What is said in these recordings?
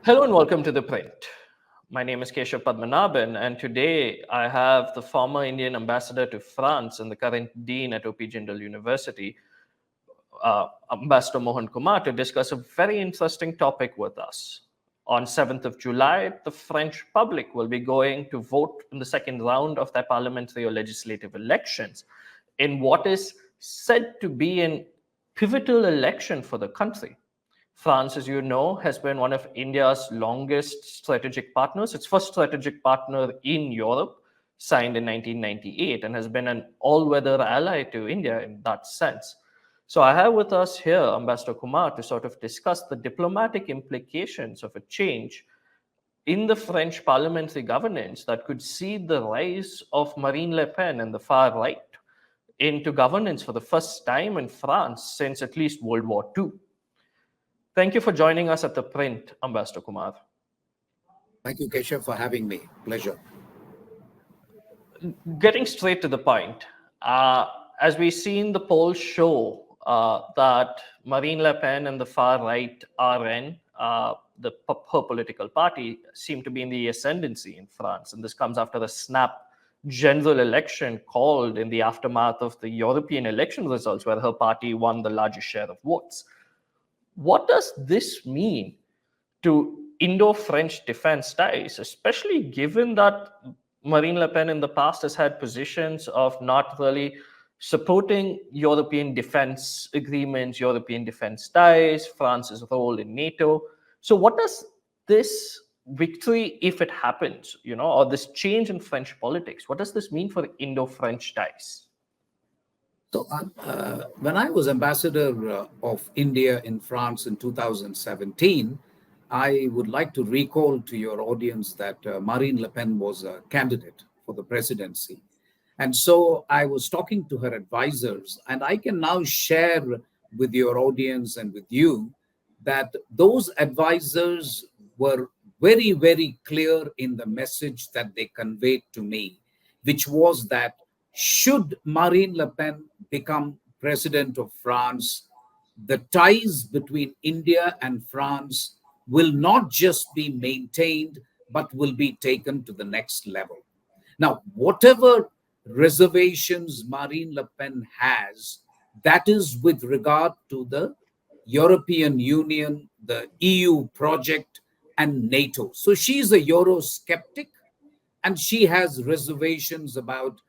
Hello and welcome to ThePrint. My name is Keshav Padmanabhan, and today I have the former Indian ambassador to France and the current dean at OP Jindal University, Ambassador Mohan Kumar, to discuss a very interesting topic with us. On 7th of July, the French public will be going to vote in the second round of their parliamentary or legislative elections in what is said to be an pivotal election for the country. France, as you know, has been one of India's longest strategic partners. Its first strategic partner in Europe, signed in 1998, and has been an all weather ally to India in that sense. So, I have with us here Ambassador Kumar to sort of discuss the diplomatic implications of a change in the French parliamentary governance that could see the rise of Marine Le Pen and the far right into governance for the first time in France since at least World War II. Thank you for joining us at ThePrint, Ambassador Kumar. Thank you, Keshav, for having me. Pleasure. Getting straight to the point, as we've seen the polls show that Marine Le Pen and the far right RN, her political party, seem to be in the ascendancy in France. And this comes after the snap general election called in the aftermath of the European election results, where her party won the largest share of votes. What does this mean to Indo-French defense ties, especially given that Marine Le Pen in the past has had positions of not really supporting European defense agreements, European defense ties, France's role in NATO? So what does this victory, if it happens, or this change in French politics, what does this mean for Indo-French ties? So, when I was ambassador of India in France in 2017, I would like to recall to your audience that Marine Le Pen was a candidate for the presidency. And so I was talking to her advisors, and I can now share with your audience and with you that those advisors were very, very clear in the message that they conveyed to me, which was that should Marine Le Pen become president of France, the ties between India and France will not just be maintained, but will be taken to the next level. Now, whatever reservations Marine Le Pen has, that is with regard to the European Union, the EU project, and NATO. So she's a Eurosceptic, and she has reservations about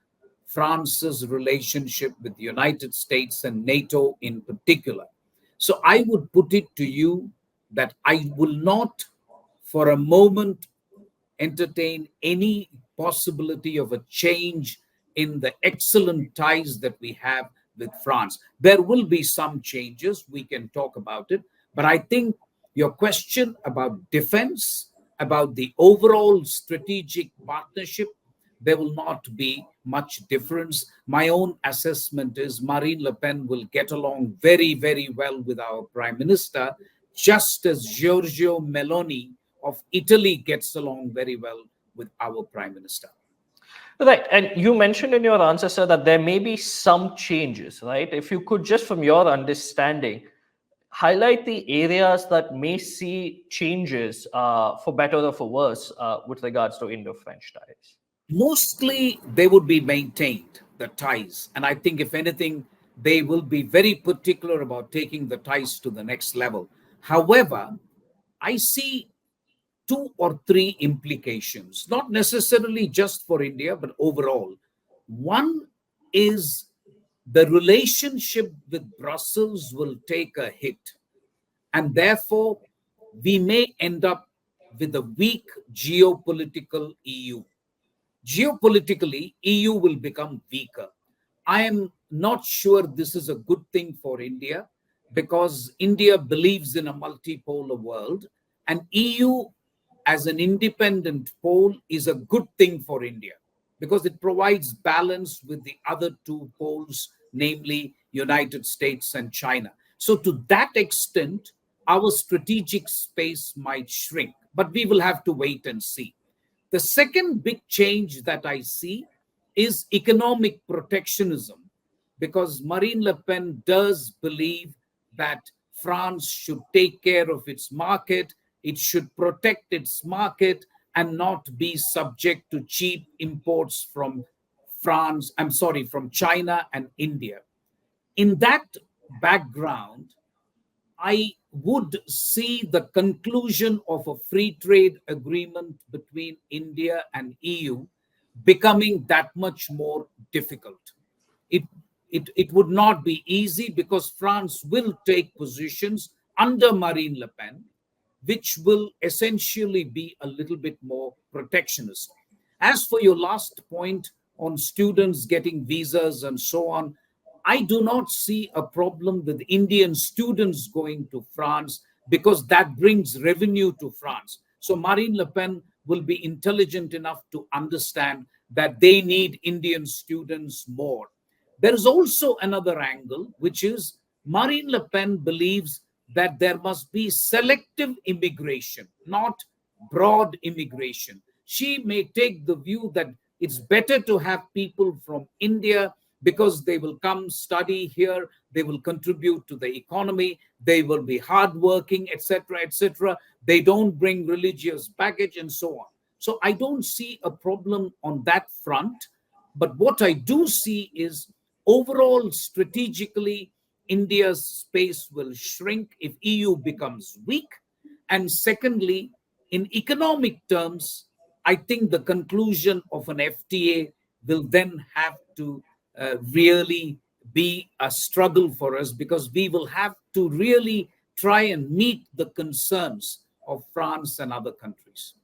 France's relationship with the United States and NATO in particular. So I would put it to you that I will not for a moment entertain any possibility of a change in the excellent ties that we have with France. There will be some changes, we can talk about it, but I think your question about defense, about the overall strategic partnership, there will not be much difference. My own assessment is Marine Le Pen will get along very, very well with our Prime Minister, just as Giorgio Meloni of Italy gets along very well with our Prime Minister. Right. And you mentioned in your answer, sir, that there may be some changes, right? If you could just from your understanding, highlight the areas that may see changes for better or for worse with regards to Indo-French ties. Mostly they would be maintained, the ties. And I think if anything, they will be very particular about taking the ties to the next level. However, I see two or three implications, not necessarily just for India, but overall. One is the relationship with Brussels will take a hit. And therefore, we may end up with a weak geopolitical EU. Geopolitically, EU will become weaker. I am not sure this is a good thing for India because India believes in a multipolar world, and EU as an independent pole is a good thing for India because it provides balance with the other two poles, namely United States and China. So to that extent, our strategic space might shrink, but we will have to wait and see. The second big change that I see is economic protectionism, because Marine Le Pen does believe that France should take care of its market It should protect its market and not be subject to cheap imports from from China and India. In that background, I would see the conclusion of a free trade agreement between India and EU becoming that much more difficult. It, it would not be easy because France will take positions under Marine Le Pen, which will essentially be a little bit more protectionist. As for your last point on students getting visas and so on, I do not see a problem with Indian students going to France because that brings revenue to France. So Marine Le Pen will be intelligent enough to understand that they need Indian students more. There is also another angle, which is Marine Le Pen believes that there must be selective immigration, not broad immigration. She may take the view that it's better to have people from India because they will come study here, they will contribute to the economy, they will be hardworking, etc., etc. They don't bring religious baggage and so on. So I don't see a problem on that front. But what I do see is overall strategically, India's space will shrink if EU becomes weak. And secondly, in economic terms, I think the conclusion of an FTA will then have to really be a struggle for us because we will have to really try and meet the concerns of France and other countries.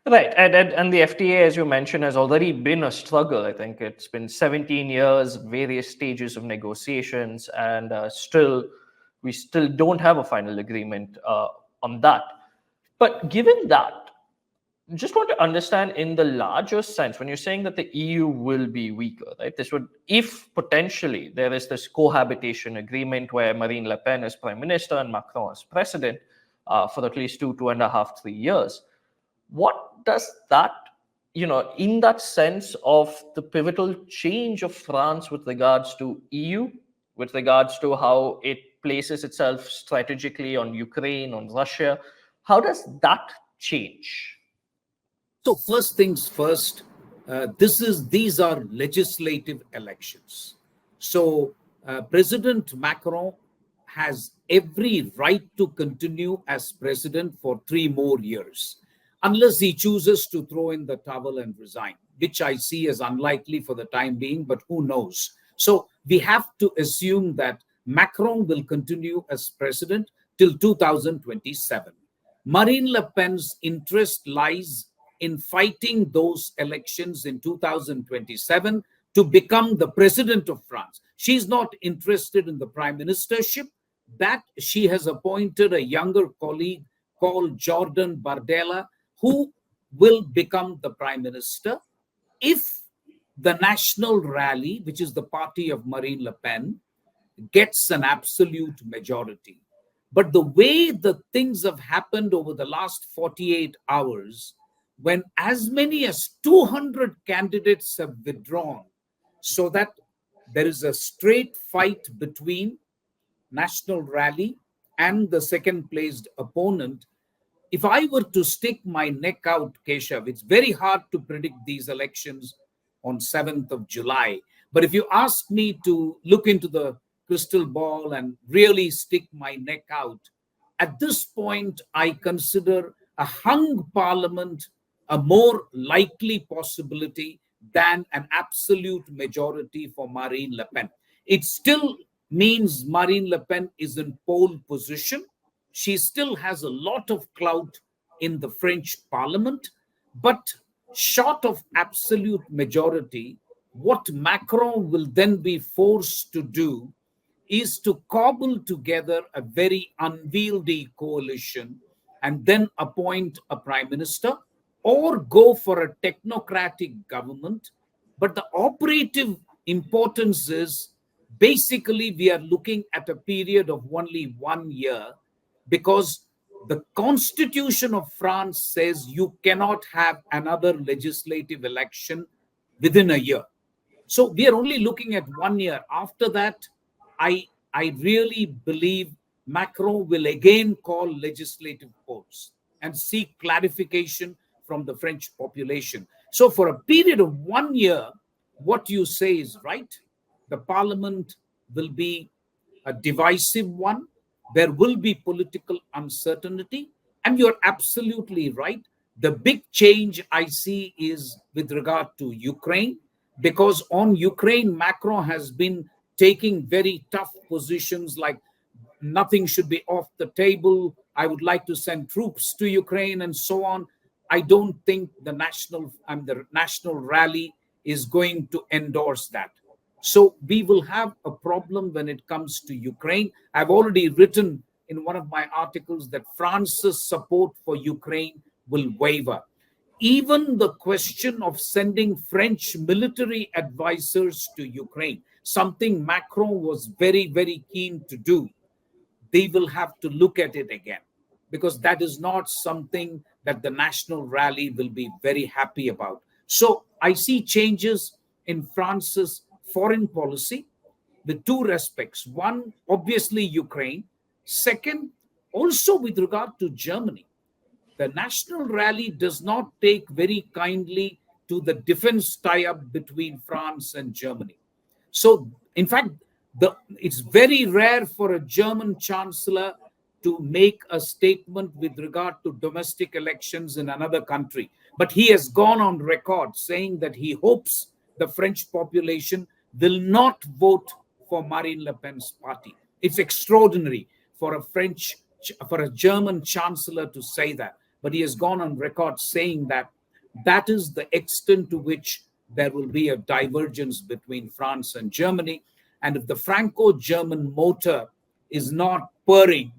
Right. And the FTA, as you mentioned, has already been a struggle. I think it's been 17 years, various stages of negotiations, and we still don't have a final agreement on that. But given that, just want to understand in the larger sense, when you're saying that the EU will be weaker, right? This would, if potentially there is this cohabitation agreement where Marine Le Pen is prime minister and Macron is president for at least 2.5, 3 years, what does that, in that sense of the pivotal change of France with regards to EU, with regards to how it places itself strategically on Ukraine, on Russia, how does that change? So first things first, these are legislative elections. So President Macron has every right to continue as president for 3 more years, unless he chooses to throw in the towel and resign, which I see as unlikely for the time being, but who knows? So we have to assume that Macron will continue as president till 2027. Marine Le Pen's interest lies in fighting those elections in 2027 to become the president of France. She's not interested in the prime ministership. That she has appointed a younger colleague called Jordan Bardella, who will become the prime minister if the National Rally, which is the party of Marine Le Pen, gets an absolute majority. But the way the things have happened over the last 48 hours, when as many as 200 candidates have withdrawn, so that there is a straight fight between National Rally and the second placed opponent. If I were to stick my neck out, Keshav, it's very hard to predict these elections on 7th of July. But if you ask me to look into the crystal ball and really stick my neck out, at this point, I consider a hung parliament a more likely possibility than an absolute majority for Marine Le Pen. It still means Marine Le Pen is in pole position. She still has a lot of clout in the French parliament, but short of absolute majority, what Macron will then be forced to do is to cobble together a very unwieldy coalition and then appoint a prime minister or go for a technocratic government. But the operative importance is basically we are looking at a period of only 1 year because the constitution of France says you cannot have another legislative election within a year. So we are only looking at 1 year. After that, I really believe Macron will again call legislative polls. and seek clarification from the French population. So for a period of 1 year, what you say is right. The parliament will be a divisive one. There will be political uncertainty. And you're absolutely right. The big change I see is with regard to Ukraine, because on Ukraine, Macron has been taking very tough positions like nothing should be off the table. I would like to send troops to Ukraine and so on. I don't think the national rally is going to endorse that. So we will have a problem when it comes to Ukraine. I've already written in one of my articles that France's support for Ukraine will waver. Even the question of sending French military advisors to Ukraine, something Macron was very, very keen to do, they will have to look at it again, because that is not something that the national rally will be very happy about. So I see changes in France's foreign policy with two respects. One, obviously Ukraine. Second, also with regard to Germany. The national rally does not take very kindly to the defense tie-up between France and Germany. So, in fact, it's very rare for a German chancellor to make a statement with regard to domestic elections in another country. But he has gone on record saying that he hopes the French population will not vote for Marine Le Pen's party. It's extraordinary for a German chancellor to say that. But he has gone on record saying that that is the extent to which there will be a divergence between France and Germany. And if the Franco-German motor is not purring,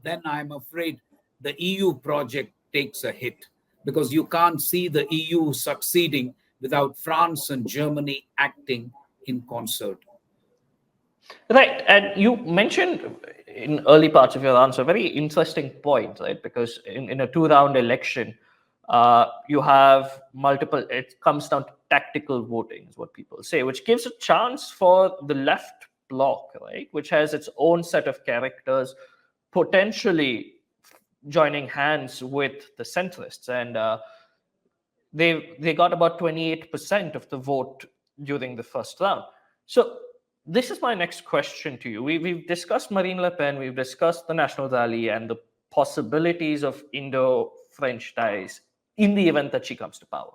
then I'm afraid the EU project takes a hit, because you can't see the EU succeeding without France and Germany acting in concert. Right. And you mentioned in early parts of your answer a very interesting point, right? Because in a two-round election, you have multiple, it comes down to tactical voting, is what people say, which gives a chance for the left bloc, right? Which has its own set of characters, potentially joining hands with the centrists. And they got about 28% of the vote during the first round. So this is my next question to you. We've discussed Marine Le Pen, we've discussed the National Rally and the possibilities of Indo-French ties in the event that she comes to power.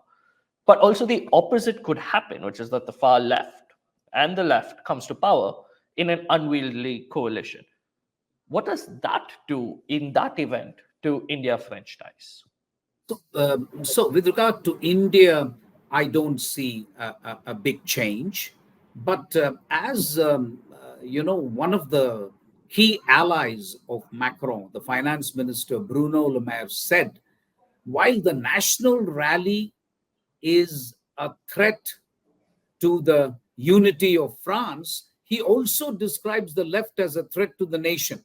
But also the opposite could happen, which is that the far left and the left comes to power in an unwieldy coalition. What does that do in that event to India-French ties? So with regard to India, I don't see a big change. But as one of the key allies of Macron, the finance minister Bruno Le Maire, said, while the national rally is a threat to the unity of France, he also describes the left as a threat to the nation,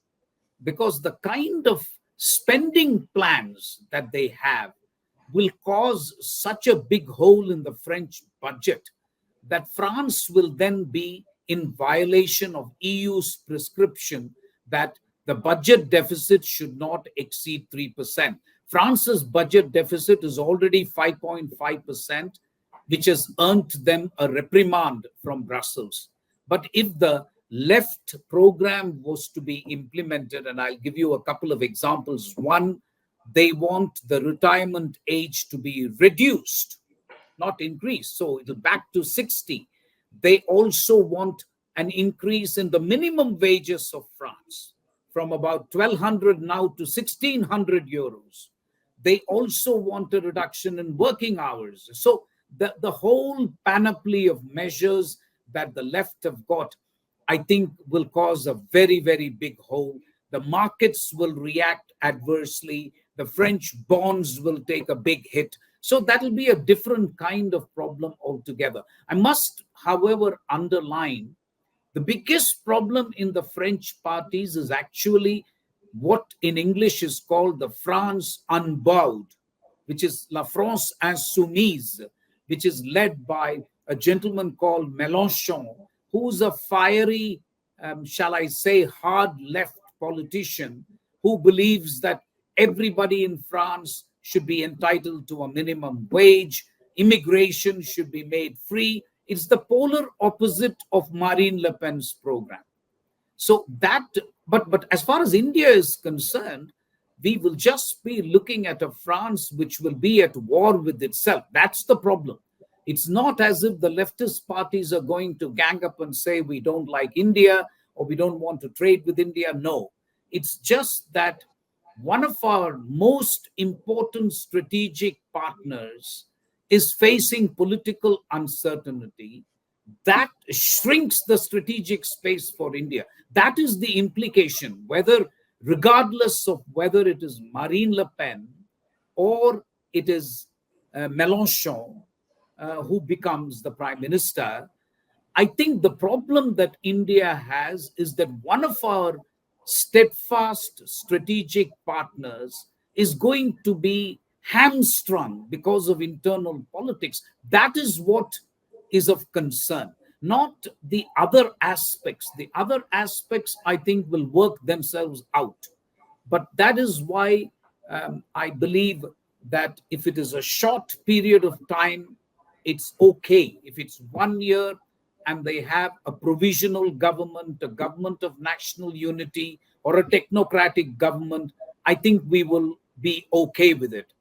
because the kind of spending plans that they have will cause such a big hole in the French budget that France will then be in violation of EU's prescription that the budget deficit should not exceed 3%. France's budget deficit is already 5.5%, which has earned them a reprimand from Brussels. But if the left program was to be implemented, and I'll give you a couple of examples. One, they want the retirement age to be reduced, not increased. So it'll back to 60. They also want an increase in the minimum wages of France from about 1,200 now to 1,600 euros. They also want a reduction in working hours. So the whole panoply of measures that the left have got, I think, will cause a very, very big hole. The markets will react adversely. The French bonds will take a big hit. So that'll be a different kind of problem altogether. I must, however, underline the biggest problem in the French parties is actually what in English is called the France Unbowed, which is La France Insoumise, which is led by a gentleman called Mélenchon, who's a fiery, shall I say, hard left politician who believes that everybody in France should be entitled to a minimum wage, immigration should be made free. It's the polar opposite of Marine Le Pen's program. So that, but as far as India is concerned, we will just be looking at a France which will be at war with itself. That's the problem. It's not as if the leftist parties are going to gang up and say we don't like India or we don't want to trade with India. No, it's just that one of our most important strategic partners is facing political uncertainty that shrinks the strategic space for India. That is the implication, whether, regardless of whether it is Marine Le Pen or it is Mélenchon who becomes the prime minister. I think the problem that India has is that one of our steadfast strategic partners is going to be hamstrung because of internal politics. That is what is of concern, not the other aspects. The other aspects, I think, will work themselves out. But that is why I believe that if it is a short period of time, it's okay. If it's 1 year and they have a provisional government, a government of national unity, or a technocratic government, I think we will be okay with it.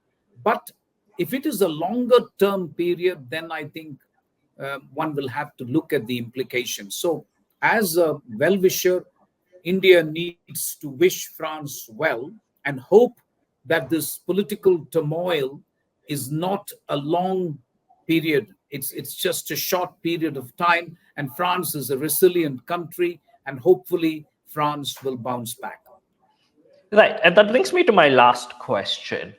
But if it is a longer term period, then I think one will have to look at the implications. So, as a well wisher, India needs to wish France well and hope that this political turmoil is not a long period. It's just a short period of time, and France is a resilient country, and hopefully France will bounce back. Right, and that brings me to my last question.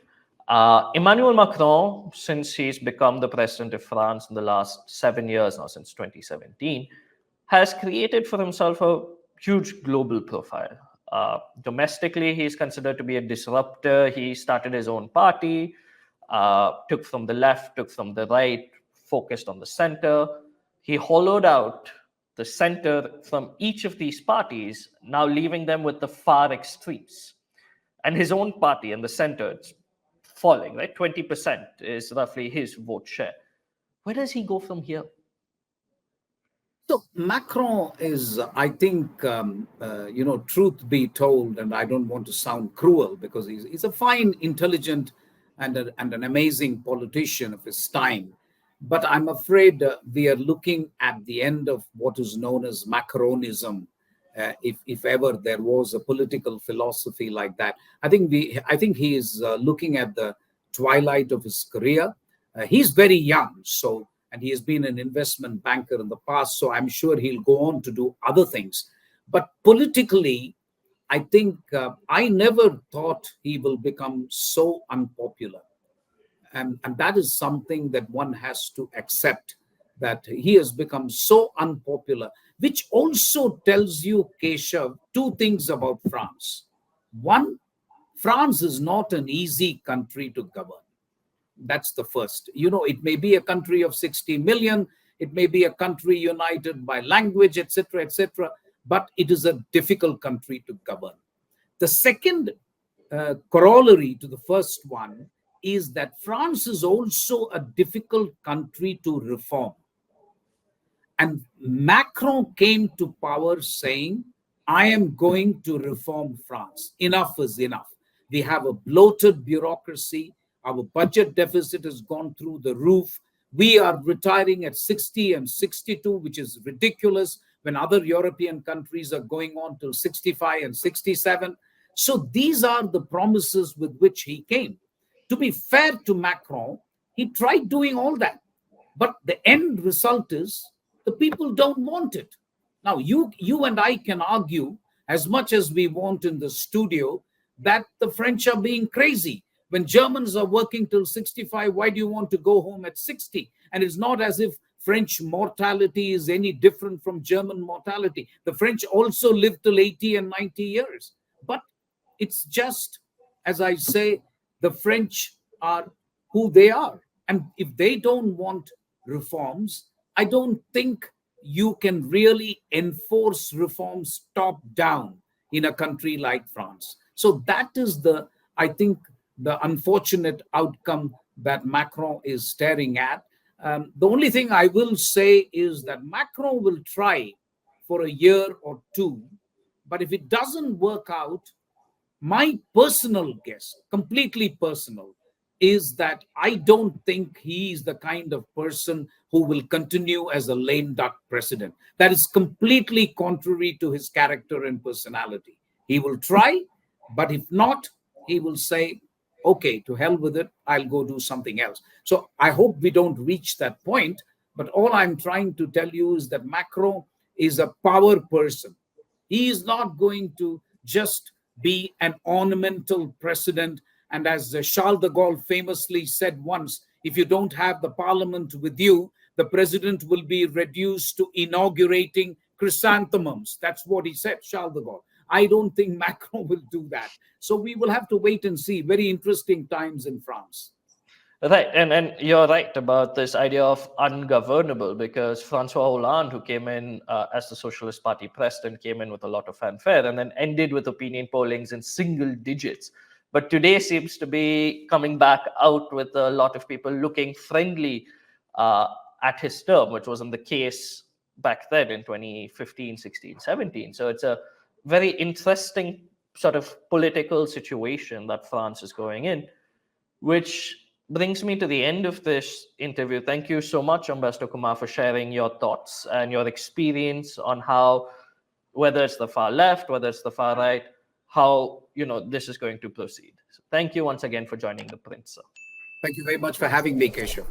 Emmanuel Macron, since he's become the president of France in the last 7 years now, since 2017, has created for himself a huge global profile. Domestically, he's considered to be a disruptor. He started his own party, took from the left, took from the right, focused on the center. He hollowed out the center from each of these parties, now leaving them with the far extremes. And his own party in the center, it's falling, right? 20% is roughly his vote share. Where does he go from here? So Macron is, I think, truth be told, and I don't want to sound cruel because he's a fine, intelligent, and an amazing politician of his time. But I'm afraid we are looking at the end of what is known as Macronism. If ever there was a political philosophy like that, I think he is looking at the twilight of his career. He's very young, and he has been an investment banker in the past, so I'm sure he'll go on to do other things. But politically, I think I never thought he will become so unpopular. And that is something that one has to accept, that he has become so unpopular, which also tells you, Keshav, two things about France. One, France is not an easy country to govern. That's the first. It may be a country of 60 million, it may be a country united by language, etc., but it is a difficult country to govern. The second corollary to the first one is that France is also a difficult country to reform. And Macron came to power saying, I am going to reform France. Enough is enough. We have a bloated bureaucracy. Our budget deficit has gone through the roof. We are retiring at 60 and 62, which is ridiculous when other European countries are going on till 65 and 67. So these are the promises with which he came. To be fair to Macron, he tried doing all that. But the end result is the people don't want it. Now, you and I can argue as much as we want in the studio that the French are being crazy. When Germans are working till 65, why do you want to go home at 60? And it's not as if French mortality is any different from German mortality. The French also live till 80 and 90 years. But it's just, as I say, the French are who they are. And if they don't want reforms, I don't think you can really enforce reforms top down in a country like France. So that is the I think the unfortunate outcome that Macron is staring at. The only thing I will say is that Macron will try for a year or two, but if it doesn't work out, my personal guess, completely personal, is that I don't think he is the kind of person who will continue as a lame duck president. That is completely contrary to his character and personality. He will try, but if not, he will say, okay, to hell with it, I'll go do something else. So I hope we don't reach that point. But all I'm trying to tell you is that Macron is a power person. He is not going to just be an ornamental president. And as Charles de Gaulle famously said once, if you don't have the parliament with you, the president will be reduced to inaugurating chrysanthemums. That's what he said, Charles de Gaulle. I don't think Macron will do that. So we will have to wait and see. Very interesting times in France. Right, and you're right about this idea of ungovernable, because Francois Hollande, who came in as the Socialist Party president, came in with a lot of fanfare and then ended with opinion pollings in single digits. But today seems to be coming back out with a lot of people looking friendly at his term, which wasn't the case back then in 2015, 16, 17. So it's a very interesting sort of political situation that France is going in, which brings me to the end of this interview. Thank you so much, Ambassador Kumar, for sharing your thoughts and your experience on how, whether it's the far left, whether it's the far right, how this is going to proceed. So thank you once again for joining ThePrint, sir. Thank you very much for having me, Keshav.